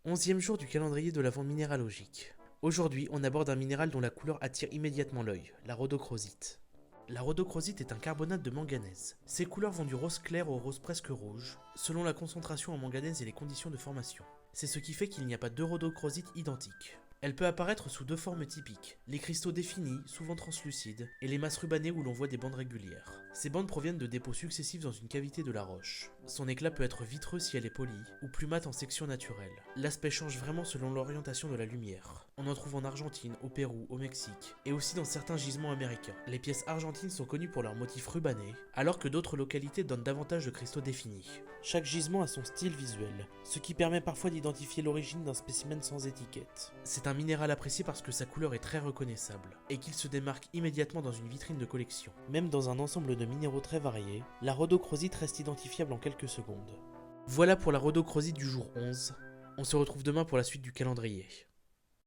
11e jour du calendrier de l'Avent minéralogique. Aujourd'hui, on aborde un minéral dont la couleur attire immédiatement l'œil, la rhodochrosite. La rhodochrosite est un carbonate de manganèse. Ses couleurs vont du rose clair au rose presque rouge, selon la concentration en manganèse et les conditions de formation. C'est ce qui fait qu'il n'y a pas deux rhodochrosites identiques. Elle peut apparaître sous deux formes typiques, les cristaux définis, souvent translucides, et les masses rubanées où l'on voit des bandes régulières. Ces bandes proviennent de dépôts successifs dans une cavité de la roche. Son éclat peut être vitreux si elle est polie, ou plus mat en section naturelle. L'aspect change vraiment selon l'orientation de la lumière. On en trouve en Argentine, au Pérou, au Mexique, et aussi dans certains gisements américains. Les pièces argentines sont connues pour leurs motifs rubanés, alors que d'autres localités donnent davantage de cristaux définis. Chaque gisement a son style visuel, ce qui permet parfois d'identifier l'origine d'un spécimen sans étiquette. C'est un minéral apprécié parce que sa couleur est très reconnaissable, et qu'il se démarque immédiatement dans une vitrine de collection. Même dans un ensemble de minéraux très variés, la rhodochrosite reste identifiable en quelques secondes. Voilà pour la rhodochrosite du jour 11. On se retrouve demain pour la suite du calendrier.